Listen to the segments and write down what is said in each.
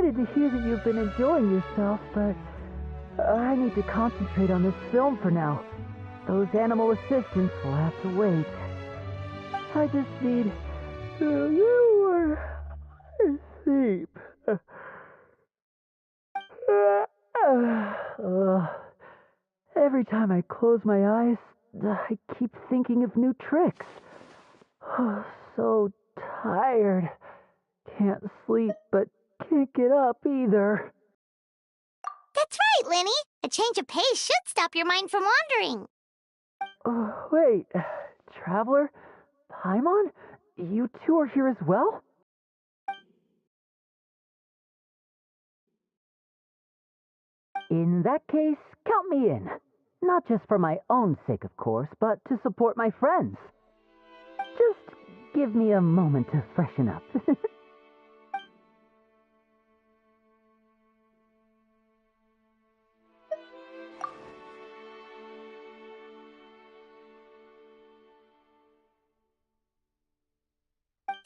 excited to hear that you've been enjoying yourself, but I need to concentrate on this film for now. Those animal assistants will have to wait. I just need a little more sleep. Every time I close my eyes, I keep thinking of new tricks. So tired. Can't sleep, but can't get up either. That's right, Lenny. A change of pace should stop your mind from wandering. Wait, Traveler? Paimon? You two are here as well? In that case, count me in. Not just for my own sake, of course, but to support my friends. Just give me a moment to freshen up.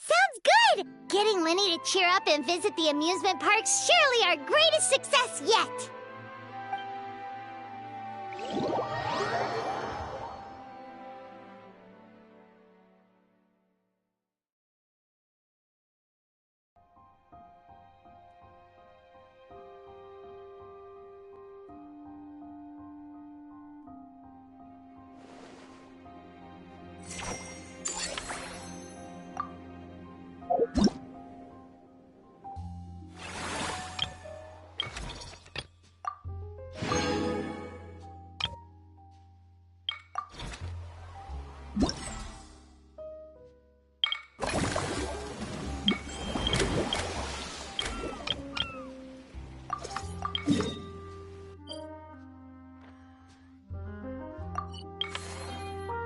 Sounds good! Getting Lenny to cheer up and visit the amusement park's surely our greatest success yet!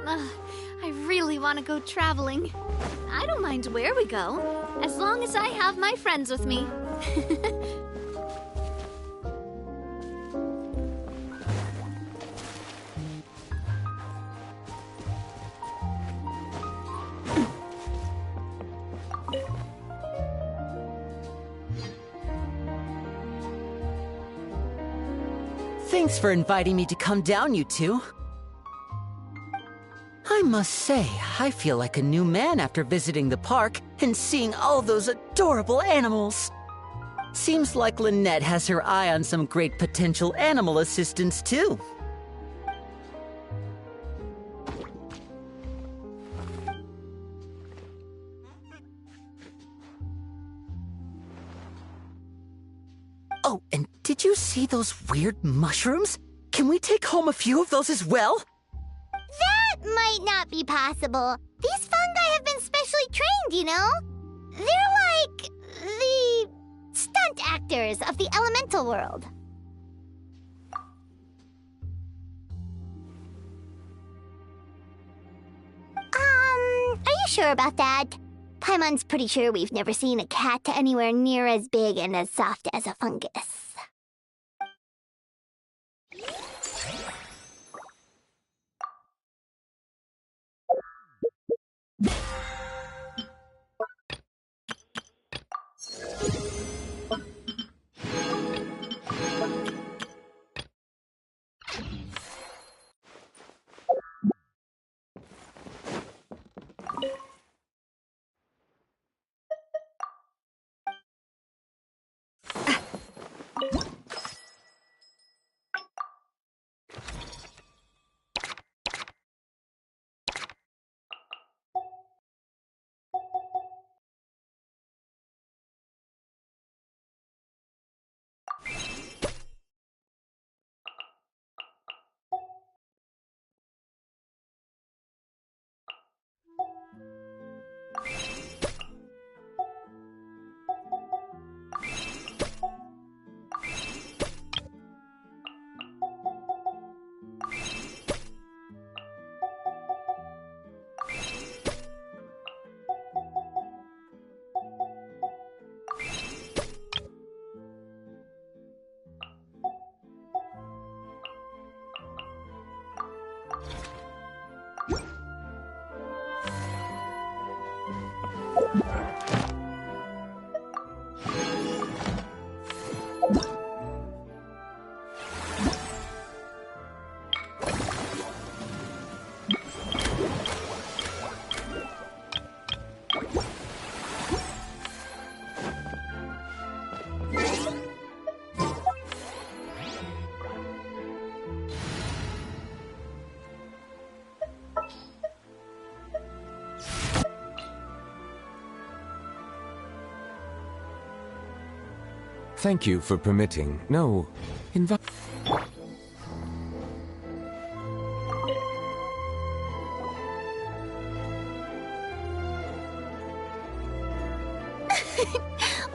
I really want to go traveling. I don't mind where we go, as long as I have my friends with me. Thanks for inviting me to come down, you two. I must say, I feel like a new man after visiting the park and seeing all those adorable animals. Seems like Lynette has her eye on some great potential animal assistants, too. Oh, and did you see those weird mushrooms? Can we take home a few of those as well? That might not be possible. These fungi have been specially trained, you know? They're like the stunt actors of the elemental world. Are you sure about that? Paimon's pretty sure we've never seen a cat anywhere near as big and as soft as a fungus. Thank you for permitting. No,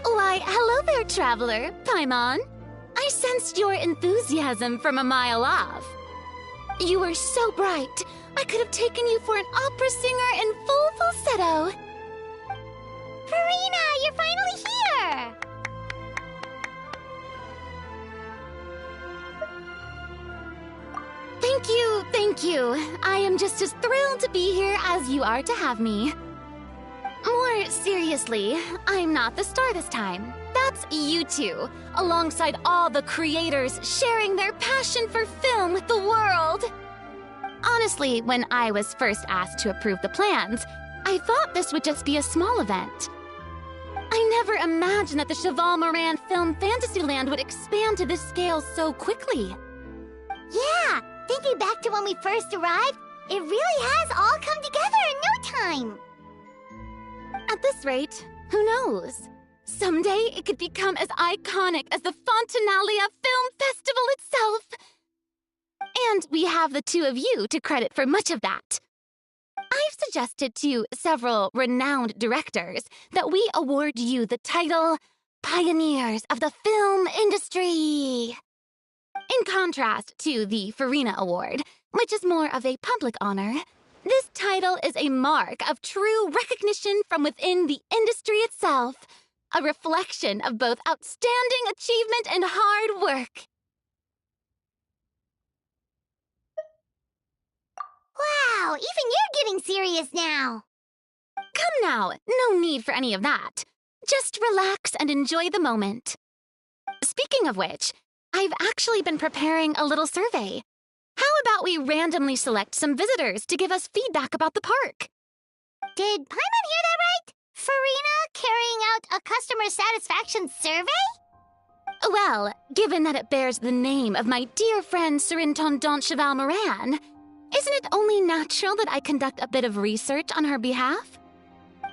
Why, hello there, traveler, Paimon. I sensed your enthusiasm from a mile off. You were so bright, I could have taken you for an opera singer in full falsetto. Farina, you're finally here! Thank you. I am just as thrilled to be here as you are to have me. More seriously, I'm not the star this time. That's you two, alongside all the creators sharing their passion for film with the world. Honestly, when I was first asked to approve the plans, I thought this would just be a small event. I never imagined that the Cheval Moran Film Fantasyland would expand to this scale so quickly. Yeah, thinking back to when we first arrived, it really has all come together in no time. At this rate, who knows? Someday it could become as iconic as the Fontanalia Film Festival itself. And we have the two of you to credit for much of that. I've suggested to several renowned directors that we award you the title Pioneers of the Film Industry. In contrast to the Farina Award, which is more of a public honor, this title is a mark of true recognition from within the industry itself, a reflection of both outstanding achievement and hard work. Wow, even you're getting serious now. Come now, no need for any of that. Just relax and enjoy the moment. Speaking of which, I've actually been preparing a little survey. How about we randomly select some visitors to give us feedback about the park? Did Paimon hear that right? Farina carrying out a customer satisfaction survey? Well, given that it bears the name of my dear friend Surintendant Cheval Moran, isn't it only natural that I conduct a bit of research on her behalf?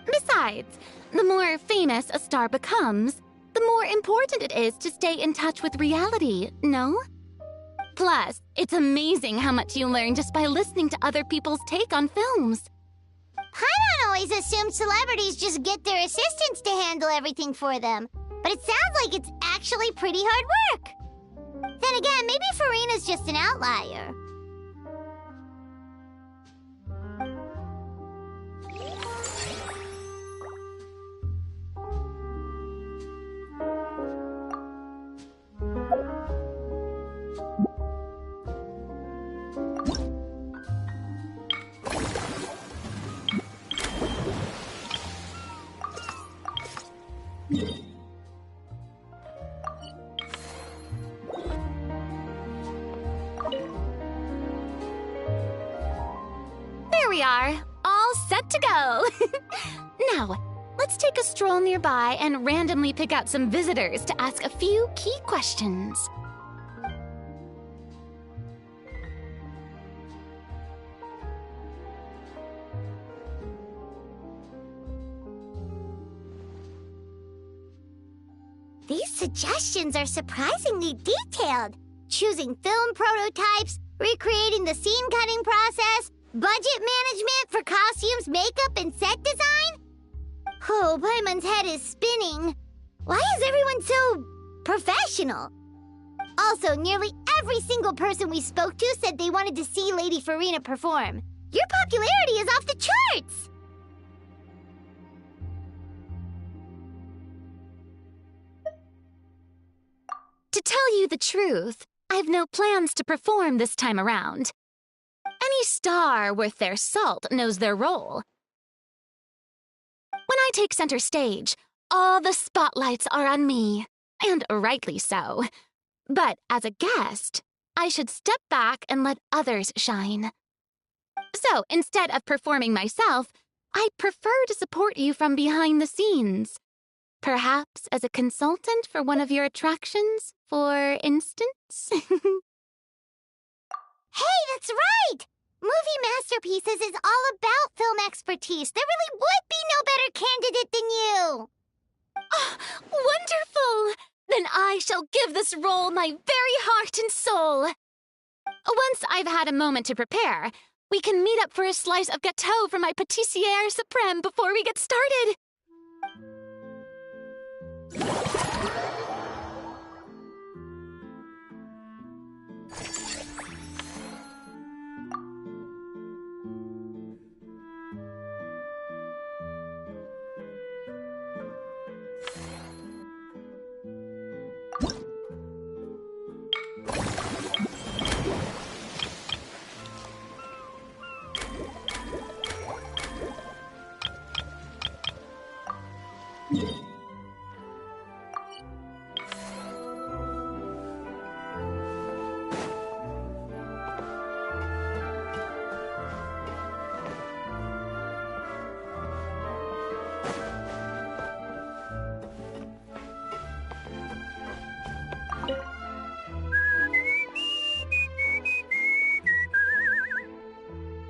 Besides, the more famous a star becomes, the more important it is to stay in touch with reality, no? Plus, it's amazing how much you learn just by listening to other people's take on films. Paimon always assumed celebrities just get their assistants to handle everything for them. But it sounds like it's actually pretty hard work. Then again, maybe Farina's just an outlier. There we are, all set to go. Now, let's take a stroll nearby and randomly pick out some visitors to ask a few key questions. These suggestions are surprisingly detailed. Choosing film prototypes, recreating the scene cutting process, budget management for costumes, makeup, and set design? Oh, Paimon's head is spinning. Why is everyone so professional? Also, nearly every single person we spoke to said they wanted to see Lady Farina perform. Your popularity is off the charts! To tell you the truth, I've no plans to perform this time around. Any star worth their salt knows their role. When I take center stage, all the spotlights are on me, and rightly so. But as a guest, I should step back and let others shine. So instead of performing myself, I'd prefer to support you from behind the scenes. Perhaps as a consultant for one of your attractions, for instance? Hey, that's right! Movie Masterpieces is all about film expertise. There really would be no better candidate than you! Oh, wonderful! then I shall give this role my very heart and soul. Once I've had a moment to prepare, we can meet up for a slice of gâteau from my pâtissière suprême before we get started.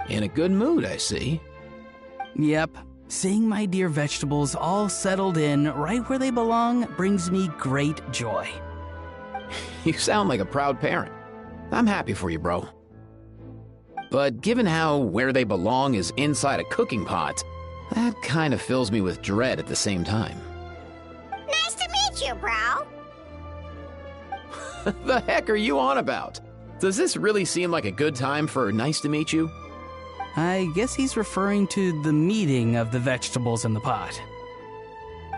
In a good mood, I see. Yep. Seeing my dear vegetables all settled in right where they belong brings me great joy. You sound like a proud parent. I'm happy for you, bro. But given how where they belong is inside a cooking pot, that kind of fills me with dread at the same time. Nice to meet you, bro. The heck are you on about? Does this really seem like a good time for nice to meet you? I guess he's referring to the meeting of the vegetables in the pot.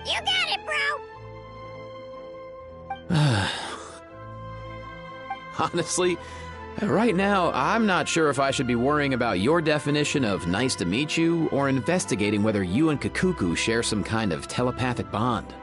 You got it, bro. Honestly, right now, I'm not sure if I should be worrying about your definition of nice to meet you or investigating whether you and Kakuku share some kind of telepathic bond.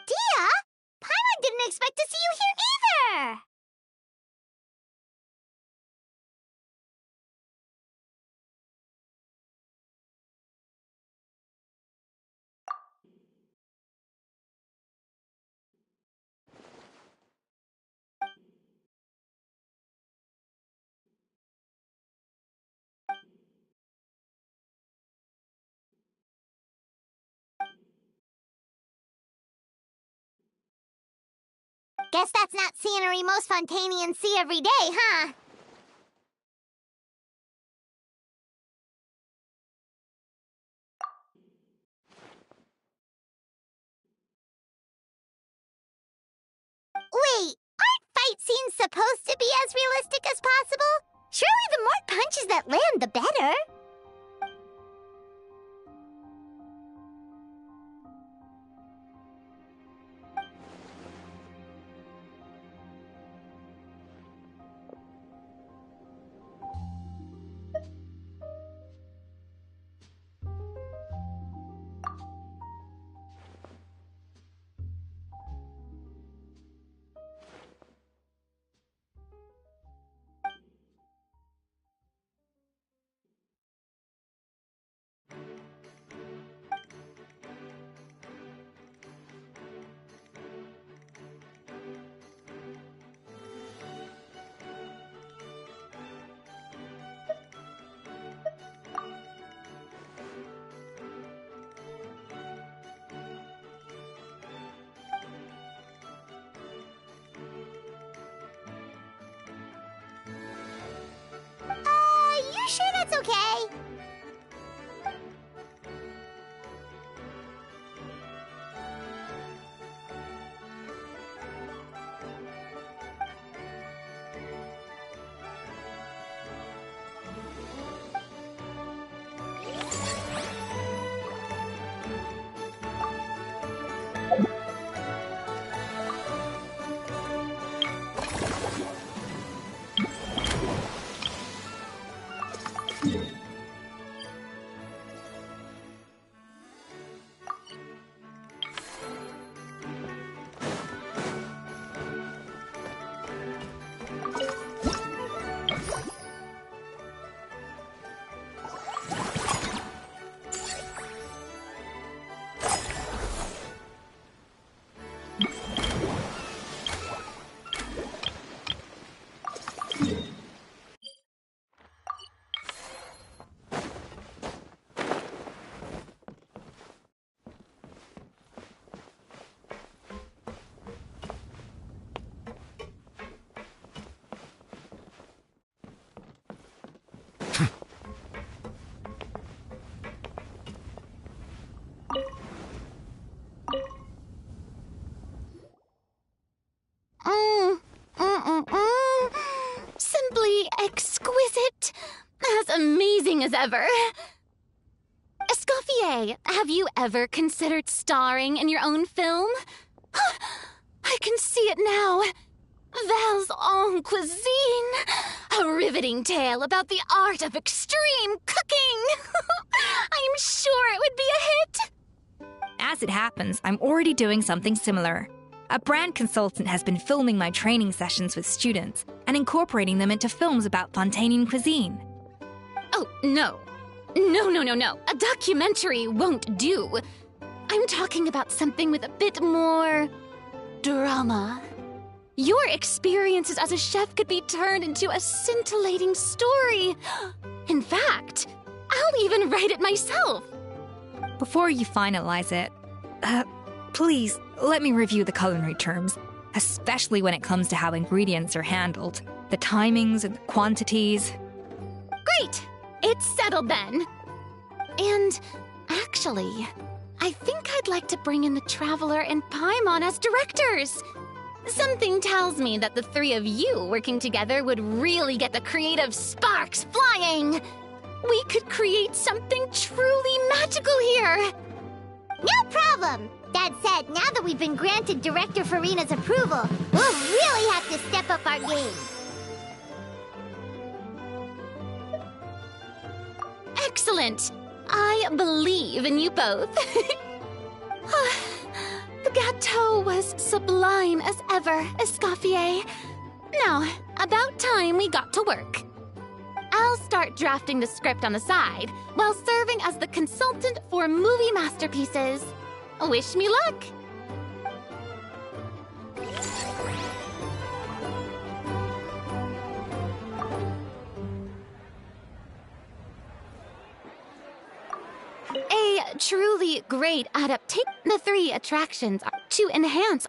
Dia? Paimon didn't expect to see you here either! Guess that's not scenery most Fontanians see every day, huh? Wait, aren't fight scenes supposed to be as realistic as possible? Surely the more punches that land, the better. You sure that's okay? Simply exquisite. As amazing as ever. Escoffier, have you ever considered starring in your own film? I can see it now. Val's en cuisine. A riveting tale about the art of extreme cooking. I'm sure it would be a hit. As it happens, I'm already doing something similar. A brand consultant has been filming my training sessions with students and incorporating them into films about Fontanian cuisine. Oh, no. No. A documentary won't do. I'm talking about something with a bit more drama. Your experiences as a chef could be turned into a scintillating story. In fact, I'll even write it myself. Before you finalize it, please let me review the culinary terms, especially when it comes to how ingredients are handled, the timings and the quantities. Great! It's settled then. And actually, I think I'd like to bring in the Traveler and Paimon as directors. Something tells me that the three of you working together would really get the creative sparks flying. We could create something truly magical here. No problem! That said, now that we've been granted Director Farina's approval, we'll really have to step up our game. Excellent! I believe in you both. The gâteau was sublime as ever, Escoffier. Now, about time we got to work. I'll start drafting the script on the side, while serving as the consultant for movie masterpieces. Wish me luck! A truly great adaptation. The three attractions are to enhance.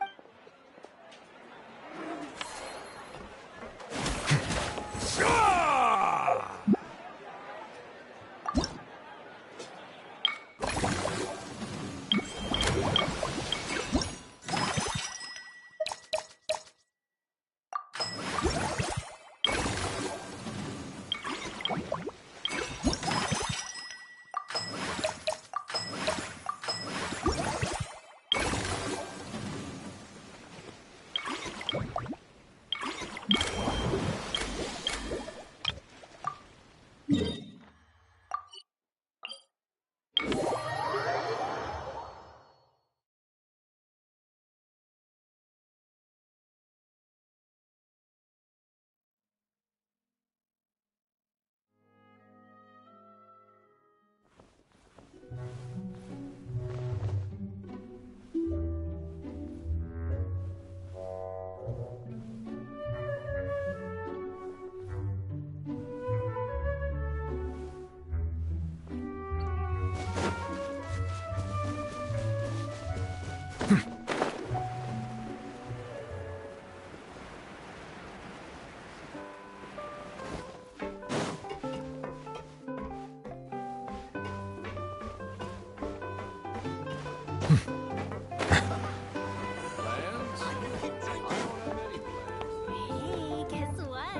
Hey, guess what?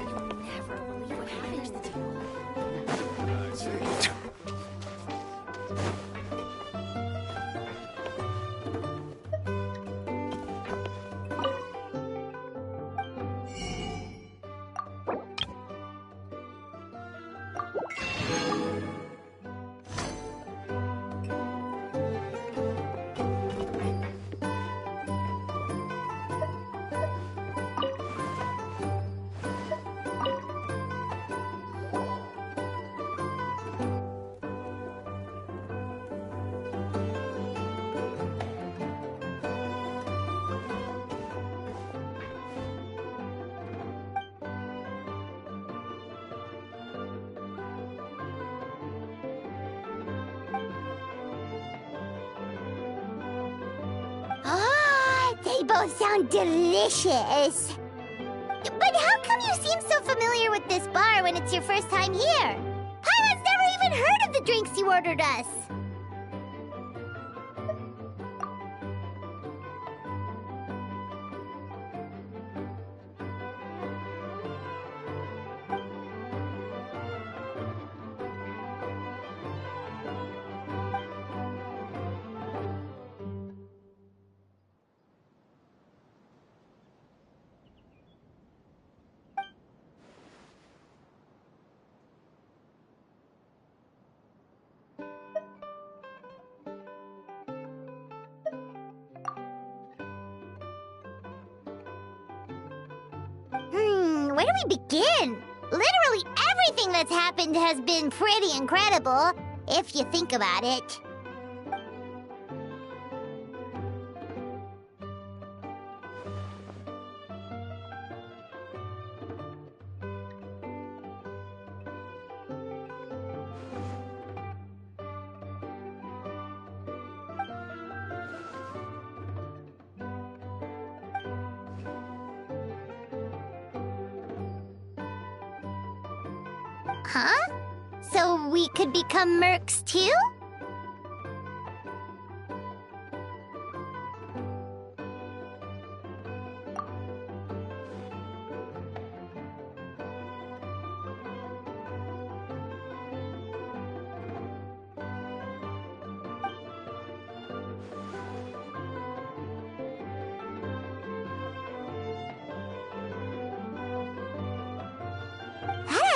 You'll never believe what happens to both sound delicious. But how come you seem so familiar with this bar when it's your first time here? Paimon's never even heard of the drinks you ordered us. Where do we begin? Literally everything that's happened has been pretty incredible, if you think about it. Huh? So we could become mercs too?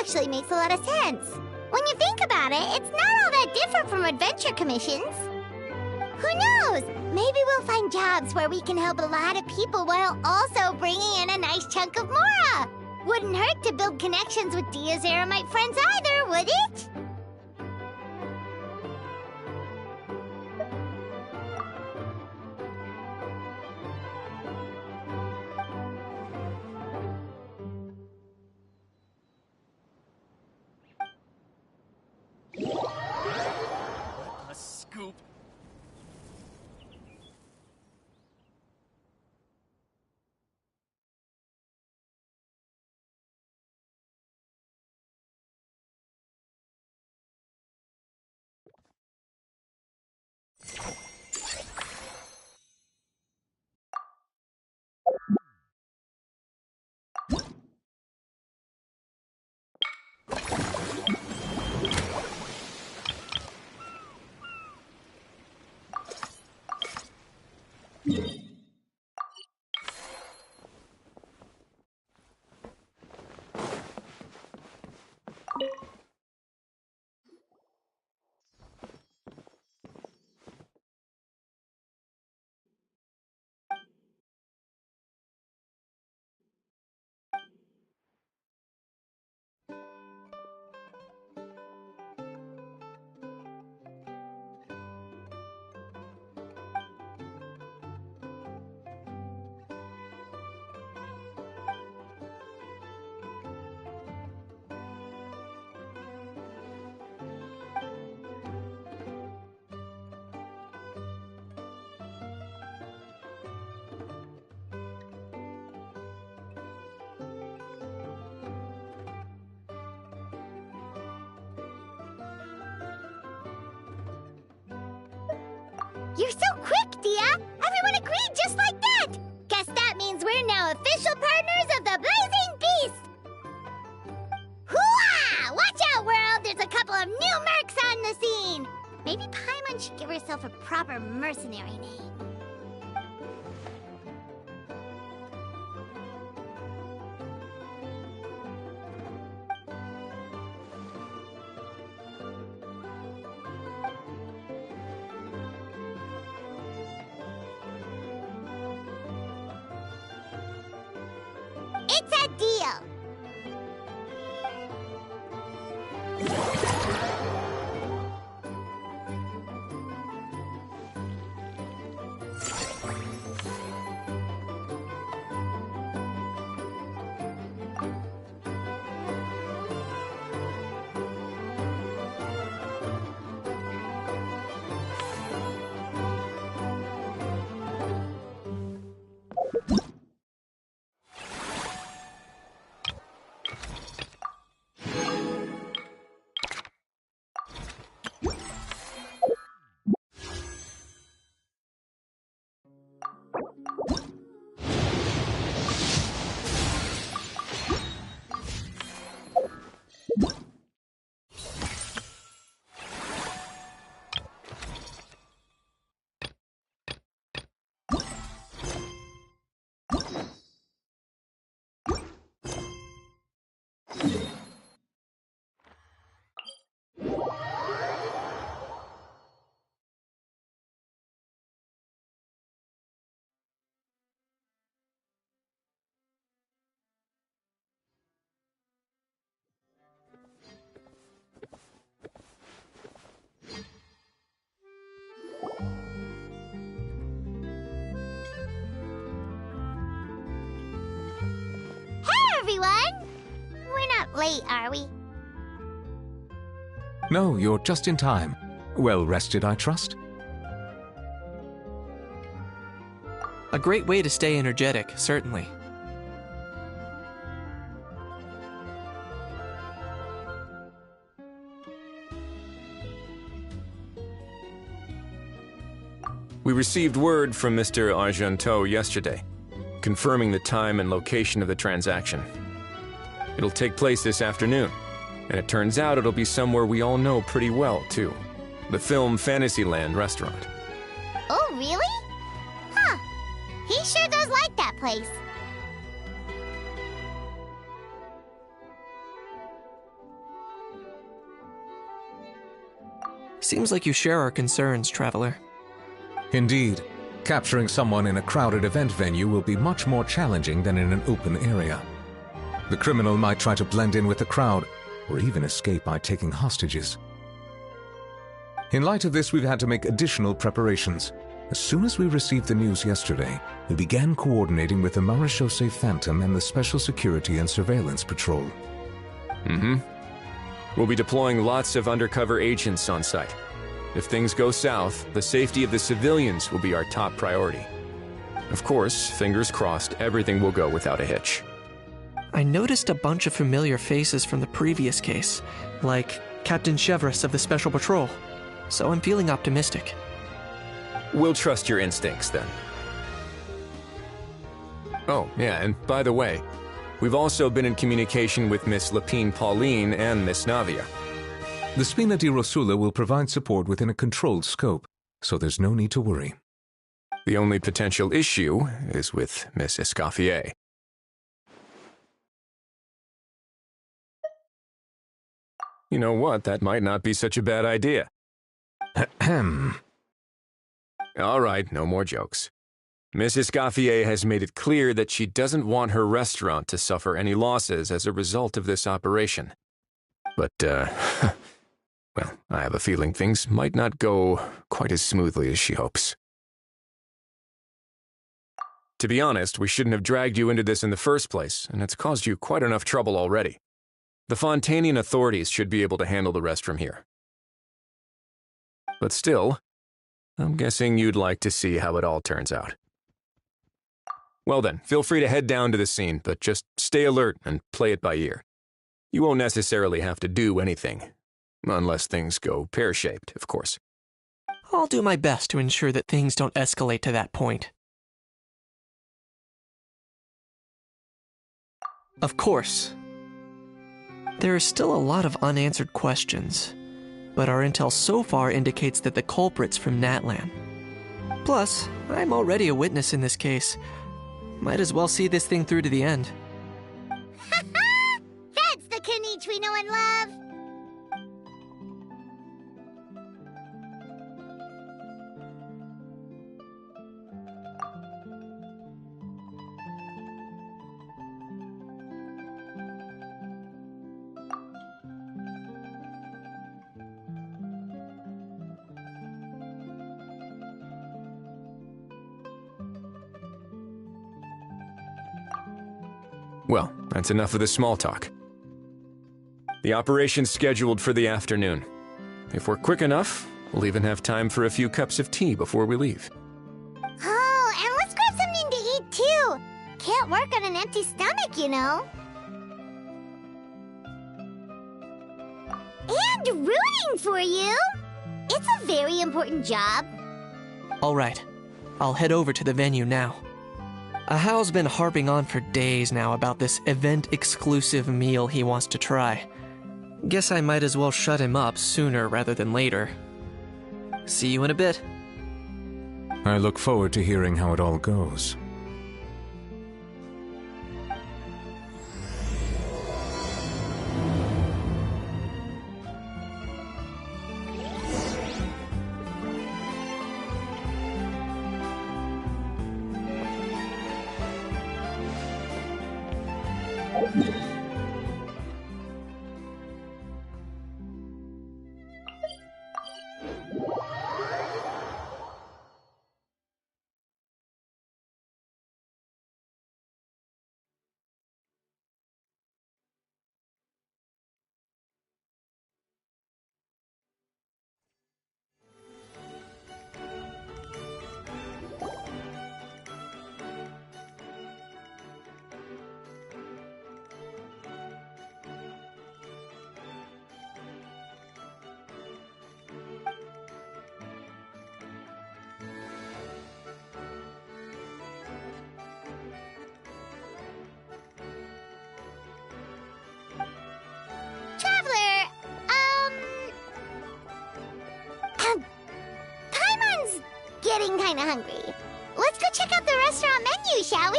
Actually makes a lot of sense. When you think about it, it's not all that different from adventure commissions. Who knows? Maybe we'll find jobs where we can help a lot of people while also bringing in a nice chunk of Mora. Wouldn't hurt to build connections with Dia's Eremite friends either, would it? Scoop. You're so quick, Dia! Everyone agreed just like that! Guess that means we're now official partners of the Blazing Beast! Hooah! Watch out, world! There's a couple of new mercs on the scene! Maybe Paimon should give herself a proper mercenary name. It's a deal! Everyone! We're not late, are we? No, you're just in time. Well rested, I trust? A great way to stay energetic, certainly. We received word from Mr. Argenteau yesterday, confirming the time and location of the transaction. It'll take place this afternoon, and it turns out it'll be somewhere we all know pretty well, too. The Film Fantasyland restaurant. Oh, really? Huh. He sure does like that place. Seems like you share our concerns, Traveler. Indeed. Capturing someone in a crowded event venue will be much more challenging than in an open area. The criminal might try to blend in with the crowd, or even escape by taking hostages. In light of this, we've had to make additional preparations. As soon as we received the news yesterday, we began coordinating with the Marechaussee Phantom and the Special Security and Surveillance Patrol. We'll be deploying lots of undercover agents on site. If things go south, the safety of the civilians will be our top priority. Of course, fingers crossed, everything will go without a hitch. I noticed a bunch of familiar faces from the previous case, like Captain Chevres of the Special Patrol, so I'm feeling optimistic. We'll trust your instincts, then. Oh, yeah, and by the way, we've also been in communication with Miss Lapine Pauline and Miss Navia. The Spina di Rosula will provide support within a controlled scope, so there's no need to worry. The only potential issue is with Miss Escoffier. You know what, that might not be such a bad idea. Ahem. All right, no more jokes. Miss Escoffier has made it clear that she doesn't want her restaurant to suffer any losses as a result of this operation. But, well, I have a feeling things might not go quite as smoothly as she hopes. To be honest, we shouldn't have dragged you into this in the first place, and it's caused you quite enough trouble already. The Fontanian authorities should be able to handle the rest from here. But still, I'm guessing you'd like to see how it all turns out. Well then, feel free to head down to the scene, but just stay alert and play it by ear. You won't necessarily have to do anything, unless things go pear-shaped, of course. I'll do my best to ensure that things don't escalate to that point. Of course. There are still a lot of unanswered questions, but our intel so far indicates that the culprit's from Natlan. Plus, I'm already a witness in this case. Might as well see this thing through to the end. That's the Kanichi we know and love! Well, that's enough of the small talk. The operation's scheduled for the afternoon. If we're quick enough, we'll even have time for a few cups of tea before we leave. Oh, and let's grab something to eat too! can't work on an empty stomach, you know. And rooting for you! It's a very important job. Alright, I'll head over to the venue now. Ahao's been harping on for days now about this event-exclusive meal he wants to try. Guess I might as well shut him up sooner rather than later. See you in a bit. I look forward to hearing how it all goes. Getting kinda hungry. Let's go check out the restaurant menu, shall we?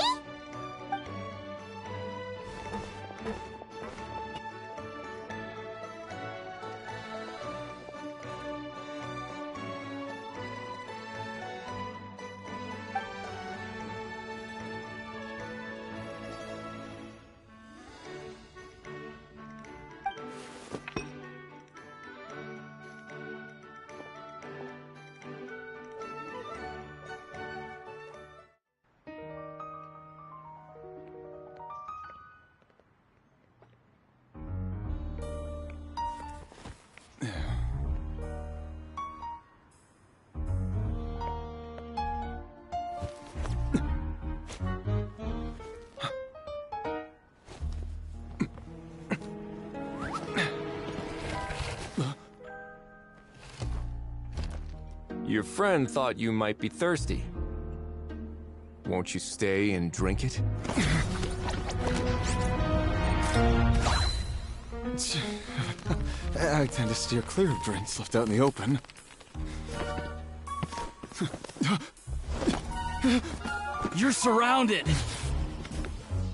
Your friend thought you might be thirsty. Won't you stay and drink it? I tend to steer clear of drinks left out in the open. You're surrounded.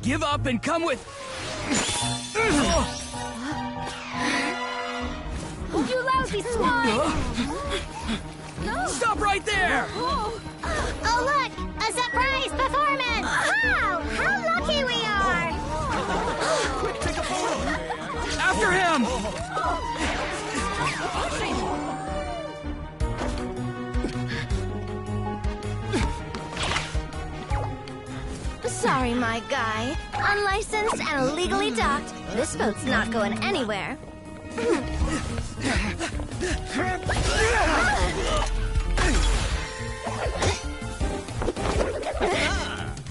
Give up and come with... You lousy swine! Stop right there! Oh, look! A surprise performance! Wow! How lucky we are! Quick, take a photo! After him! Sorry, my guy. Unlicensed and illegally docked. This boat's not going anywhere.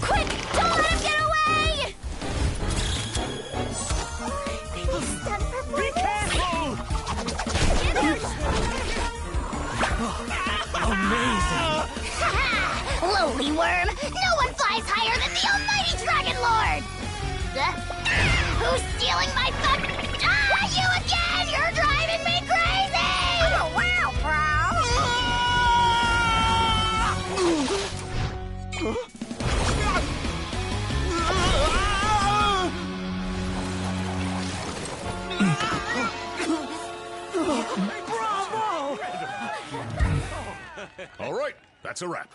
Quick! Don't let him get away! Be careful! Amazing! Lowly worm! No one flies higher than the almighty Dragon Lord! Who's stealing my fun? Ah, you again! You're driving me crazy! Oh, wow, All right, that's a wrap.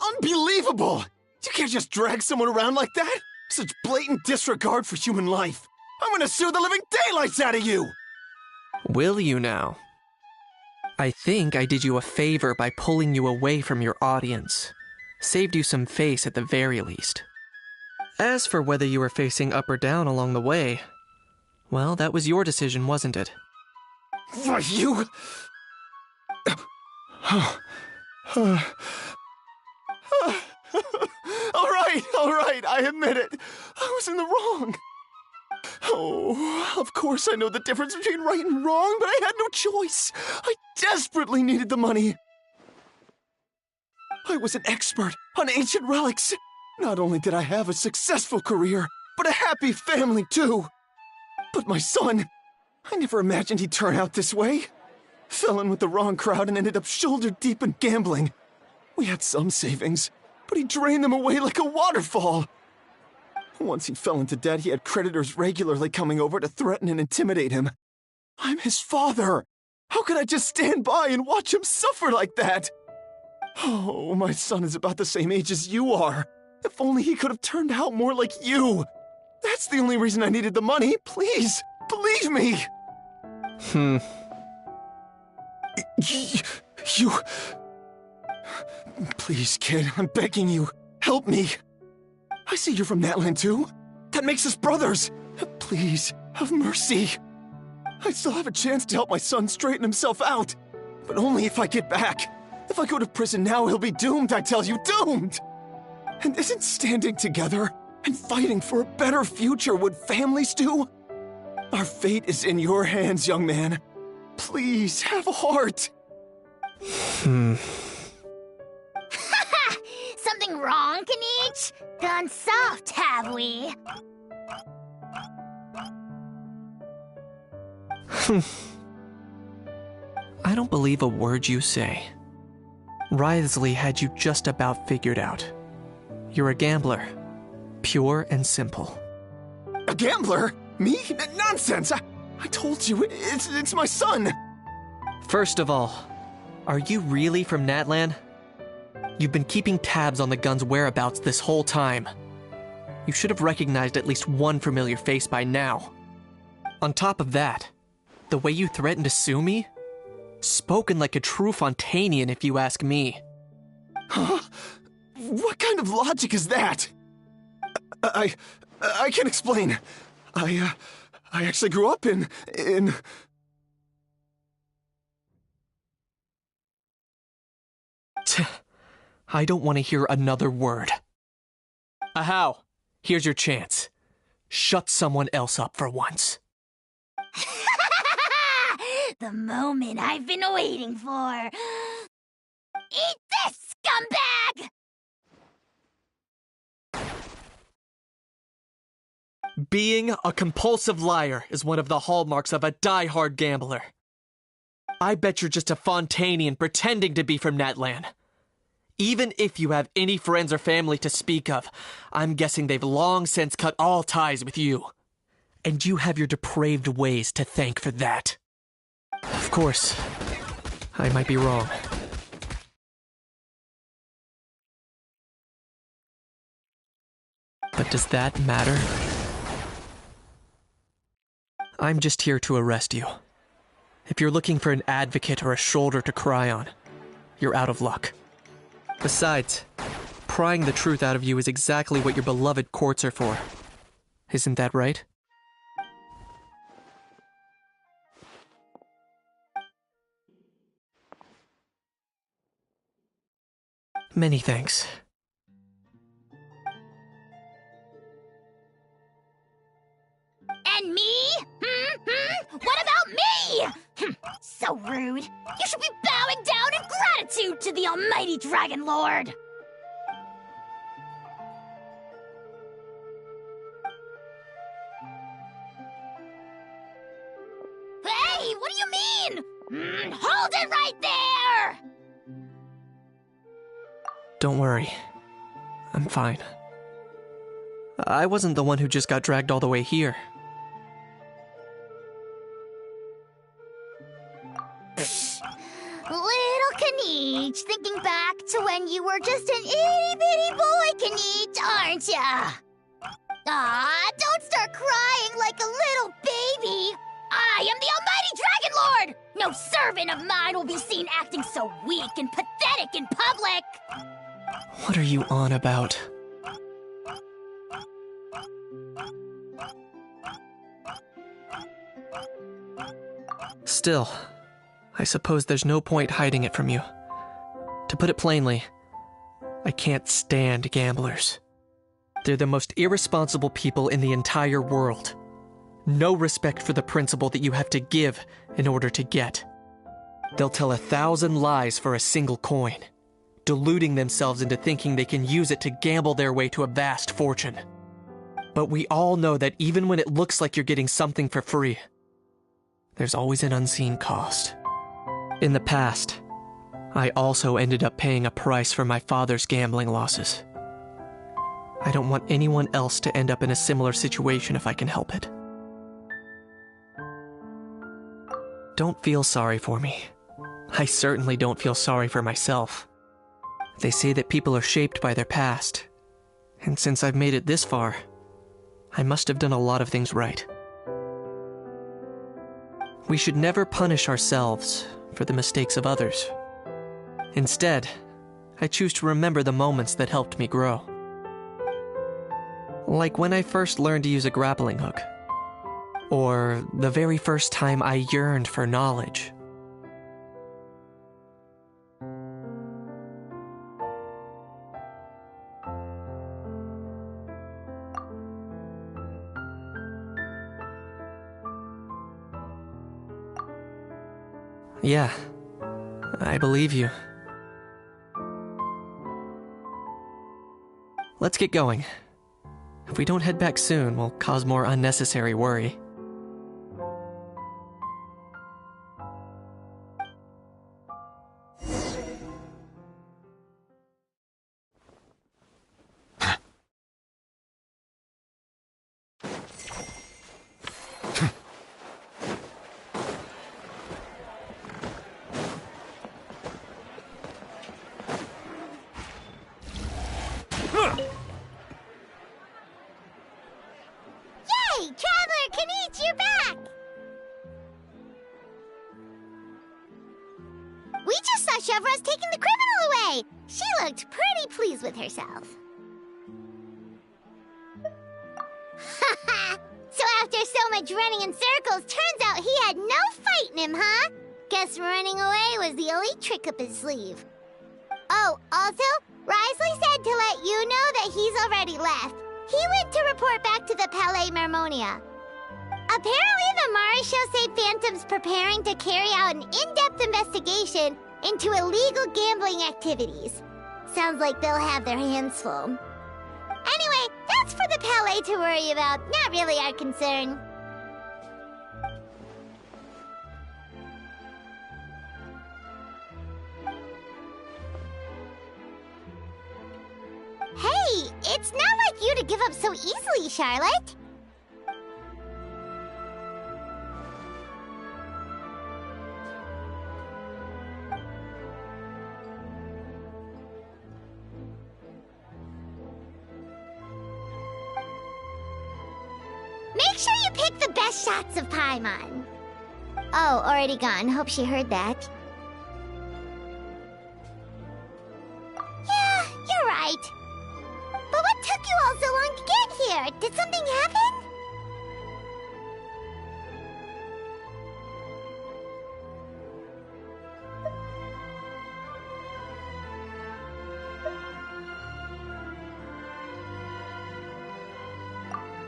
Unbelievable! You can't just drag someone around like that! Such blatant disregard for human life! I'm gonna sue the living daylights out of you! Will you now? I think I did you a favor by pulling you away from your audience. Saved you some face at the very least. As for whether you were facing up or down along the way, well, that was your decision, wasn't it? Why, you... All right, I admit it. I was in the wrong. Oh, of course I know the difference between right and wrong, but I had no choice. I desperately needed the money. I was an expert on ancient relics. Not only did I have a successful career, but a happy family too. But my son, I never imagined he'd turn out this way. Fell in with the wrong crowd and ended up shoulder deep in gambling. We had some savings, but he drained them away like a waterfall. Once he fell into debt, he had creditors regularly coming over to threaten and intimidate him. I'm his father. How could I just stand by and watch him suffer like that? Oh, my son is about the same age as you are. If only he could have turned out more like you. That's the only reason I needed the money. Please, believe me. You... Please, kid, I'm begging you. Help me. I see you're from Natland too. That makes us brothers. Please, have mercy. I still have a chance to help my son straighten himself out. But only if I get back. If I go to prison now, he'll be doomed, I tell you, doomed! And isn't standing together and fighting for a better future what families do? Our fate is in your hands, young man. Please, have a heart. Something wrong, Kanich? Gone soft, have we? I don't believe a word you say. Wriothesley had you just about figured out. You're a gambler. Pure and simple. A gambler? Me? Nonsense! I told you, it's my son! First of all, are you really from Natlan? You've been keeping tabs on the gun's whereabouts this whole time. You should have recognized at least one familiar face by now. On top of that, the way you threatened to sue me? Spoken like a true Fontanian, if you ask me. Huh? What kind of logic is that? I can explain. I actually grew up in... I don't want to hear another word. Ahow, here's your chance. Shut someone else up for once. The moment I've been waiting for. Eat this, scumbag! Being a compulsive liar is one of the hallmarks of a die-hard gambler. I bet you're just a Fontanian pretending to be from Natlan. Even if you have any friends or family to speak of, I'm guessing they've long since cut all ties with you. And you have your depraved ways to thank for that. Of course, I might be wrong. But does that matter? I'm just here to arrest you. If you're looking for an advocate or a shoulder to cry on, you're out of luck. Besides, prying the truth out of you is exactly what your beloved courts are for. Isn't that right? Many thanks. And me? What about me? So rude. You should be bowing down in gratitude to the almighty Dragon Lord. Hey, what do you mean? Hold it right there! Don't worry. I'm fine. I wasn't the one who just got dragged all the way here. Little Kanich, thinking back to when you were just an itty-bitty boy, Kanich, aren't ya? Aw, don't start crying like a little baby. I am the almighty Dragon Lord! No servant of mine will be seen acting so weak and pathetic in public! What are you on about? Still, I suppose there's no point hiding it from you. To put it plainly, I can't stand gamblers. They're the most irresponsible people in the entire world. No respect for the principle that you have to give in order to get. They'll tell 1,000 lies for a single coin, deluding themselves into thinking they can use it to gamble their way to a vast fortune. But we all know that even when it looks like you're getting something for free, there's always an unseen cost. In the past, I also ended up paying a price for my father's gambling losses. I don't want anyone else to end up in a similar situation if I can help it. Don't feel sorry for me. I certainly don't feel sorry for myself. They say that people are shaped by their past, and since I've made it this far, I must have done a lot of things right. We should never punish ourselves for the mistakes of others. Instead, I choose to remember the moments that helped me grow. Like when I first learned to use a grappling hook, or the very first time I yearned for knowledge. Yeah, I believe you. Let's get going. If we don't head back soon, we'll cause more unnecessary worry. Yay! Traveler Kanichi, you're back! We just saw Chevro's taking the criminal away! She looked pretty pleased with herself. Haha! So after so much running in circles, turns out he had no fight in him, huh? Guess running away was the only trick up his sleeve. Oh, also, Risley said to let you know that he's already left. He went to report back to the Palais Mermonia. Apparently, the Marisho say Phantom's preparing to carry out an in-depth investigation into illegal gambling activities. Sounds like they'll have their hands full. Anyway, that's for the Palais to worry about, not really our concern. Hey, it's not like you to give up so easily, Charlotte. Make sure you pick the best shots of Paimon. Oh, already gone. Hope she heard that. Yeah, you're right. But what took you all so long to get here? Did something happen?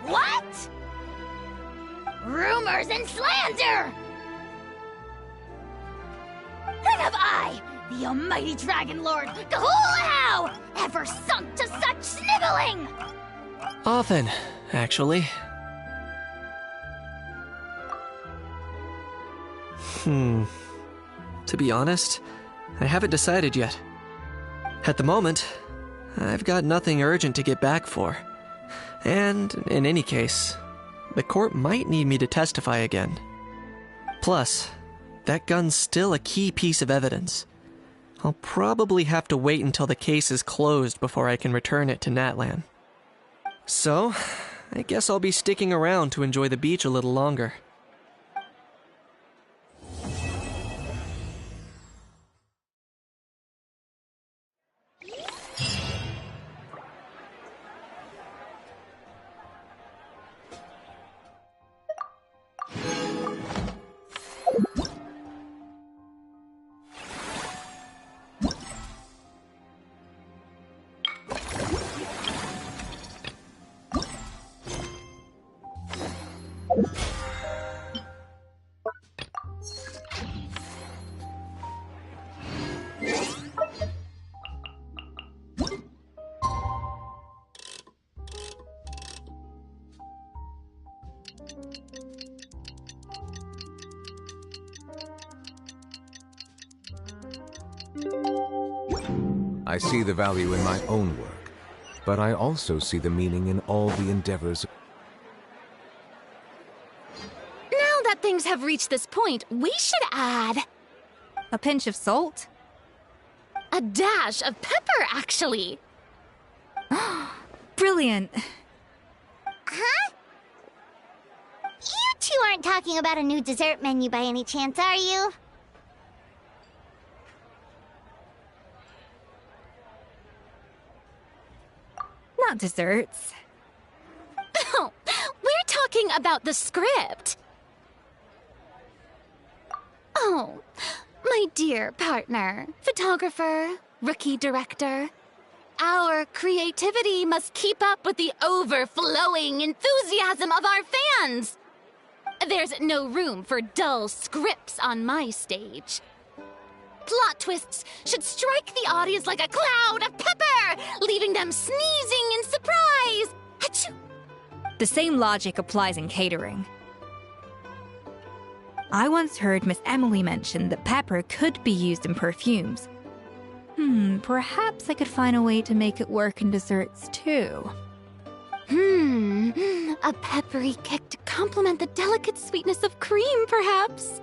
What? Rumors and slander! And have I, the almighty Dragon Lord, Kahulahau, ever sunk to such sniveling? Often, actually. To be honest, I haven't decided yet. At the moment, I've got nothing urgent to get back for. And, in any case, the court might need me to testify again. Plus, that gun's still a key piece of evidence. I'll probably have to wait until the case is closed before I can return it to Natlan. So, I guess I'll be sticking around to enjoy the beach a little longer. I see the value in my own work, but I also see the meaning in all the endeavors. Now that things have reached this point, we should add A pinch of salt? a dash of pepper, actually. Brilliant. Huh? You two aren't talking about a new dessert menu by any chance, are you? Not desserts. Oh, we're talking about the script. Oh, my dear partner, photographer, rookie director. Our creativity must keep up with the overflowing enthusiasm of our fans. There's no room for dull scripts on my stage. Plot twists should strike the audience like a cloud of pepper, leaving them sneezing in surprise. Achoo! The same logic applies in catering. I once heard Miss Emily mention that pepper could be used in perfumes. Perhaps I could find a way to make it work in desserts too. A peppery kick to complement the delicate sweetness of cream, perhaps.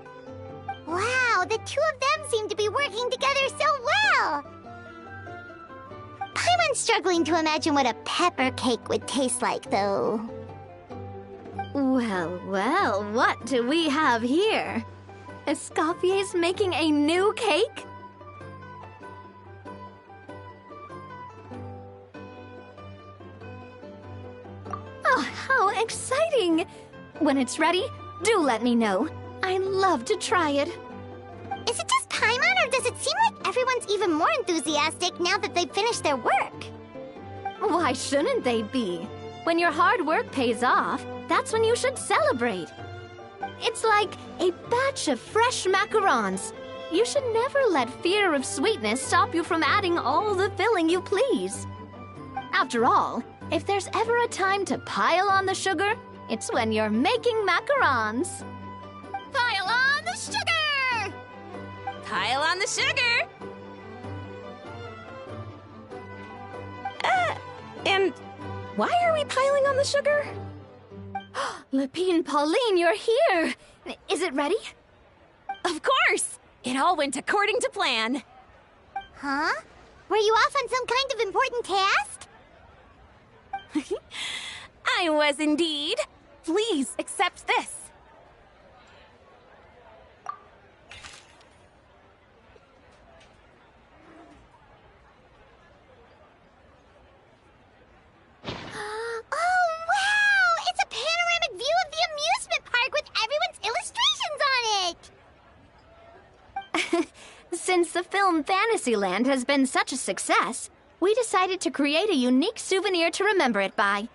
Wow, the two of them seem to be working together so well. Paimon's struggling to imagine what a pepper cake would taste like, though. Well, well, what do we have here? Escoffier's making a new cake? Oh, how exciting! When it's ready, do let me know. I'd love to try it. Is it just Paimon, or does it seem like everyone's even more enthusiastic now that they've finished their work? Why shouldn't they be? When your hard work pays off, that's when you should celebrate. It's like a batch of fresh macarons. You should never let fear of sweetness stop you from adding all the filling you please. After all, if there's ever a time to pile on the sugar, it's when you're making macarons. Pile on the sugar! Pile on the sugar! And why are we piling on the sugar? Lapine Pauline, you're here! Is it ready? Of course! It all went according to plan. Huh? Were you off on some kind of important task? I was indeed. Please accept this. Oh, wow! It's a panoramic view of the amusement park with everyone's illustrations on it! Since the film Fantasyland has been such a success, we decided to create a unique souvenir to remember it by.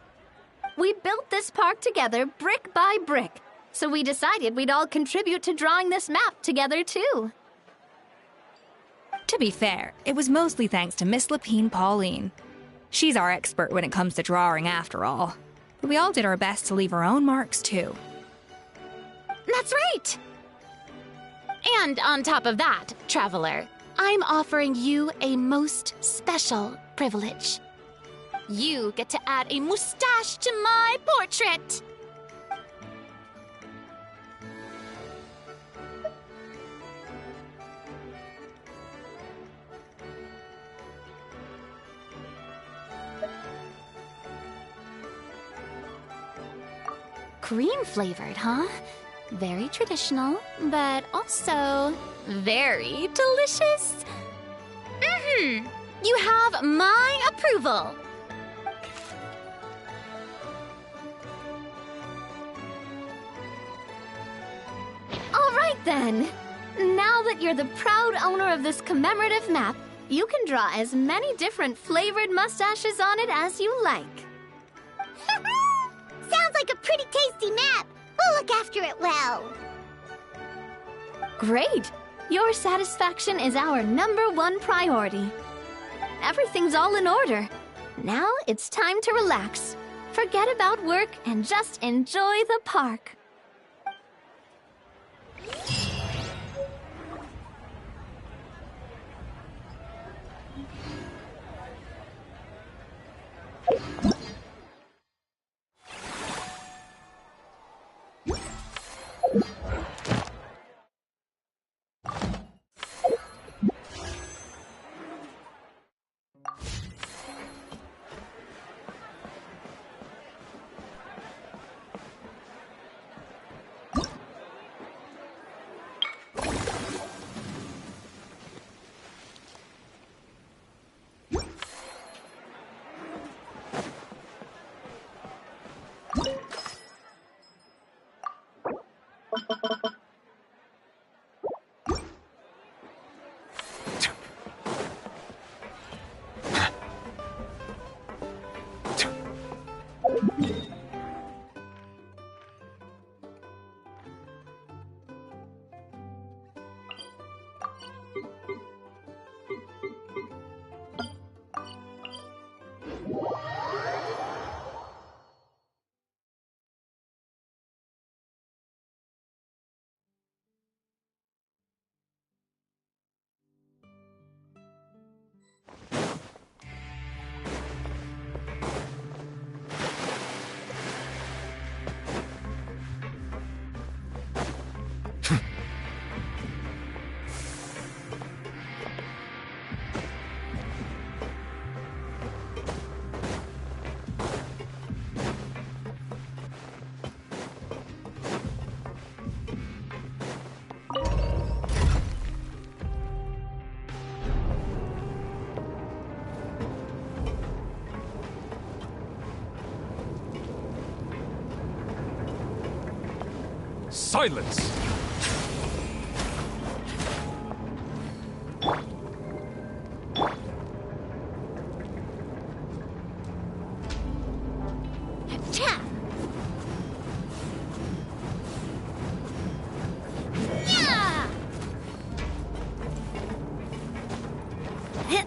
We built this park together brick by brick, so we decided we'd all contribute to drawing this map together too. To be fair, it was mostly thanks to Miss Lapine Pauline. She's our expert when it comes to drawing after all. But we all did our best to leave our own marks too. That's right! And on top of that, Traveler, I'm offering you a most special privilege. You get to add a mustache to my portrait! Cream flavored, huh? Very traditional, but also very delicious. You have my approval. All right then. Now that you're the proud owner of this commemorative map, you can draw as many different flavored mustaches on it as you like. Sounds like a pretty tasty map. We'll look after it well. Great! Your satisfaction is our #1 priority. Everything's all in order. Now it's time to relax. Forget about work and just enjoy the park. Silence! Cha! Yeah!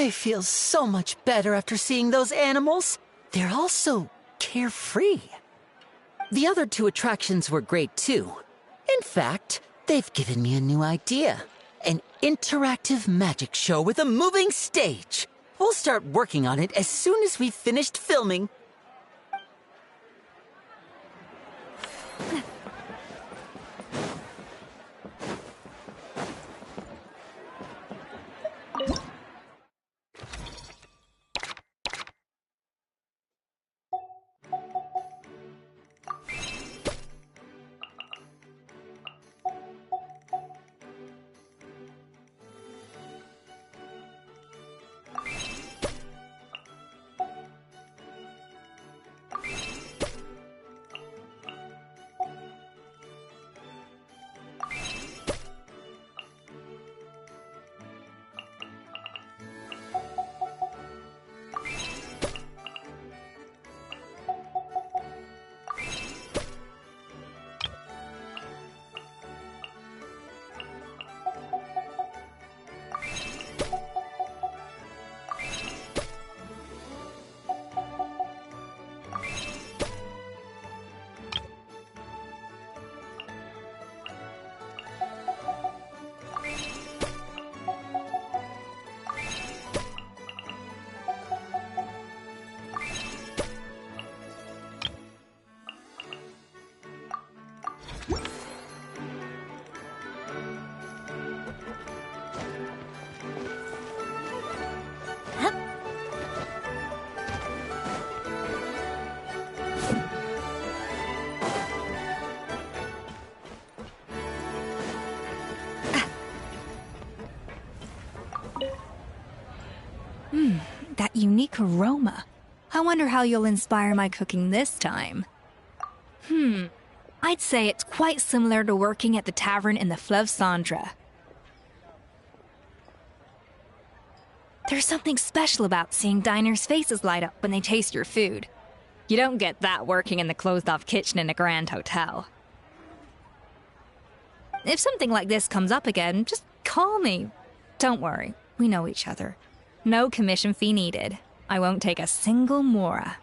I feel so much better after seeing those animals. They're all so carefree. The other two attractions were great too. In fact, they've given me a new idea. An interactive magic show with a moving stage. We'll start working on it as soon as we've finished filming. That unique aroma. I wonder how you'll inspire my cooking this time. I'd say it's quite similar to working at the tavern in the Fleuve Cendre. There's something special about seeing diners' faces light up when they taste your food. You don't get that working in the closed-off kitchen in a grand hotel. If something like this comes up again, just call me. Don't worry, we know each other. No commission fee needed. I won't take a single mora.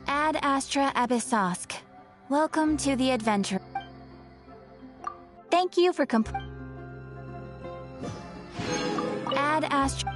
Ad Astra Abyssosk. Welcome to the adventure. Thank you for Ad Astra.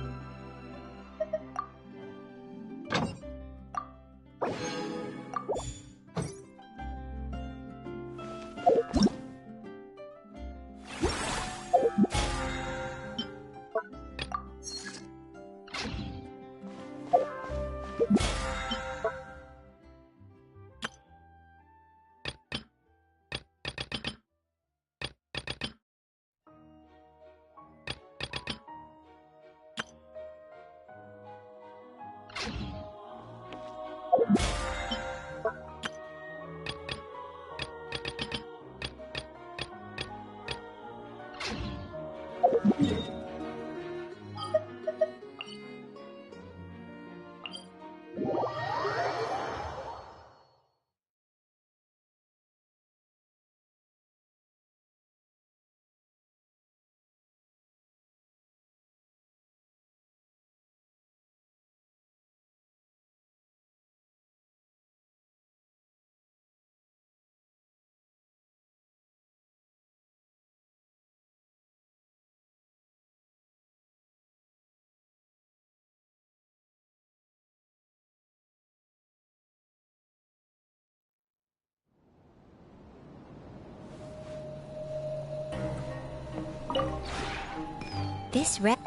This realm.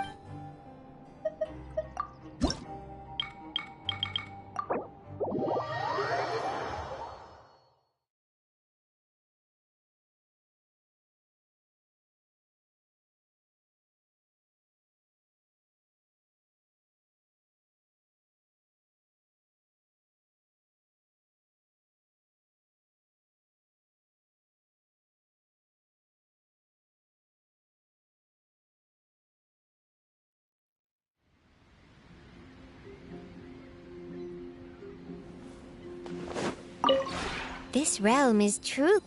This realm is true.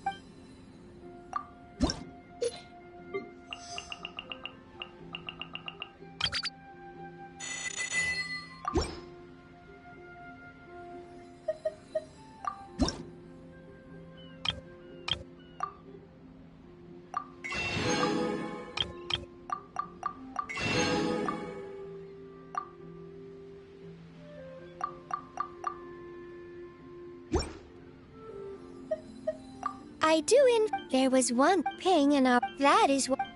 There was one ping and up. That is what.